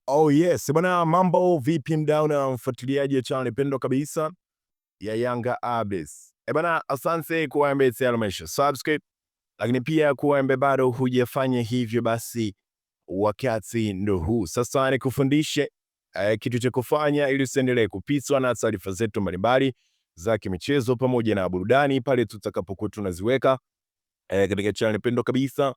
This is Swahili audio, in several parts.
Oh yes, bwana, mambo vipi mdau na mfuatiliaji wa channel pendwa kabisa ya Yanga Updates. Bwana, asante kwa ambaye tayari umesha subscribe, lakini pia kwa ambaye bado hujafanya hivyo, basi wakati ndo huu sasa nikufundishe kitu cha kufanya ili usiendelee kupitwa na taarifa zetu mbalimbali za kimichezo pamoja na burudani pale tutakapokuwa tunaziweka katika channel pendwa kabisa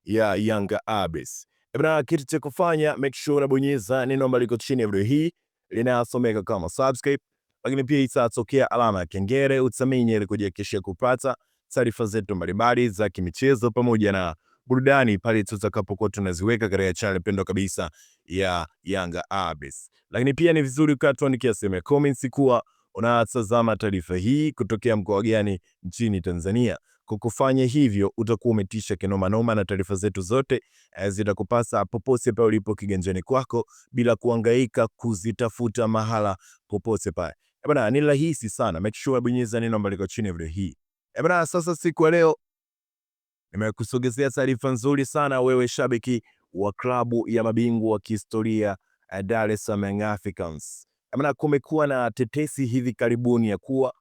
ya Yanga Updates. Bwana, kitu cha kufanya, make sure unabonyeza neno ambalo liko chini ya video hii linasomeka kama subscribe, lakini pia itatokea alama ya kengele, utaminya ili kujihakikishia kupata taarifa zetu mbalimbali za kimichezo pamoja na burudani pale tutakapokuwa tunaziweka katika channel pendwa kabisa ya Yanga Updates. Lakini pia ni vizuri ukatuandikia sehemu ya comments kuwa unatazama taarifa hii kutokea mkoa gani nchini Tanzania. Kwa kufanya hivyo utakuwa umetisha kinoma noma na taarifa zetu zote zitakupasa popote pale ulipo kiganjani kwako bila kuhangaika kuzitafuta mahala popote pale. Bwana, ni rahisi sana. Make sure bonyeza neno ambalo liko chini ya video hii. Bwana, sasa siku ya leo nimekusogezea taarifa nzuri sana wewe shabiki wa klabu ya mabingwa wa kihistoria Dar es Salaam Young Africans. Bwana, kumekuwa na tetesi hivi karibuni ya kuwa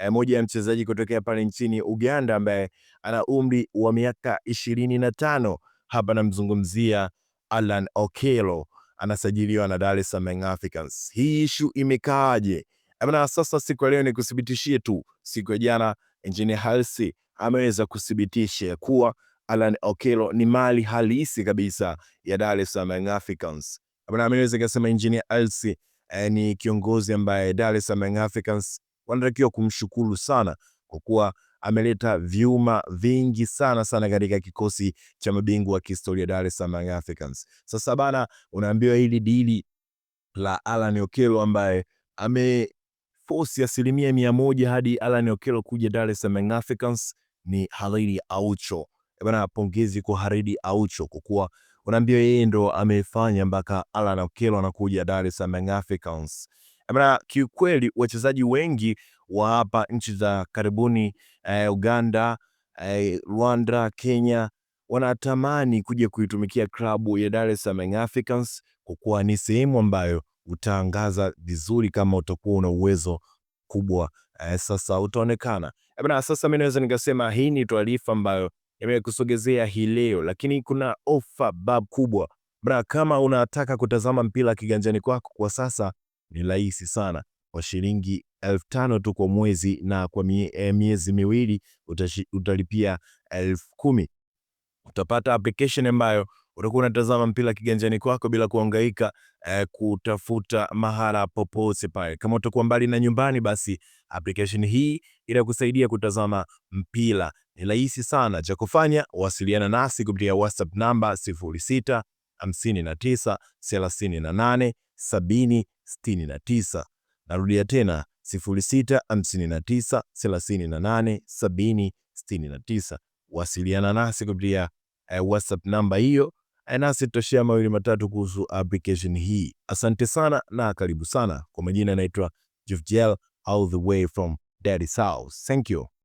moja ya mchezaji kutokea pale nchini Uganda ambaye ana umri wa miaka 25, hapa namzungumzia Alan Okello, anasajiliwa na Dar es Salaam Young Africans. Hii issue imekaaje? Bwana, sasa siku ya leo nikuthibitishie tu, siku ya jana Engineer Hersi ameweza kuthibitisha kuwa Alan Okello ni mali halisi kabisa ya Dar es Salaam Young Africans. Bwana, ameweza kusema Engineer Hersi ni kiongozi ambaye Dar es Salaam Young Africans wanatakiwa kumshukuru sana kwa kuwa ameleta vyuma vingi sana katika kikosi cha mabingwa wa kihistoria Dar es Salaam Young Africans. Sasa bana, unaambiwa hili dili la Alan Okello ambaye ameforce 100% hadi Alan Okello kuja Dar es Salaam Young Africans ni Khalid Aucho. Bana, pongezi kwa Khalid Aucho kwa kuwa unaambiwa yeye ndo amefanya mpaka Alan Okello anakuja Dar es Salaam Young Africans. Bana, kiukweli wachezaji wengi wa hapa nchi za karibuni Uganda, Rwanda, Kenya wanatamani kuja kuitumikia klabu ya Dar es Salaam Young Africans kwa kuwa ni sehemu ambayo utaangaza vizuri kama utakuwa una uwezo kubwa. Sasa utaonekana. Bana, sasa mimi naweza nikasema hii ni taarifa ambayo nimekusogezea hii leo, lakini kuna ofa bab kubwa. Bana, kama unataka kutazama mpira kiganjani kwako kwa sasa ni rahisi sana. Kwa shilingi 5,000 tu kwa mwezi na kwa miezi miwili utalipia 10,000. Utapata application ambayo utakuwa unatazama mpira kiganjani kwako bila kuhangaika kutafuta mahala popote pale. Kama utakuwa mbali na nyumbani, basi application hii itakusaidia kutazama mpira. Ni rahisi sana. Cha kufanya, wasiliana nasi kupitia WhatsApp namba 06 59 38 70 69. Narudia tena 06 59 38 70 69. Wasiliana nasi kupitia WhatsApp namba hiyo, nasi tutashare mawili matatu kuhusu application hii. Asante sana na karibu sana. Kwa majina naitwa Jufjel, all the way from Daddy's house. Thank you.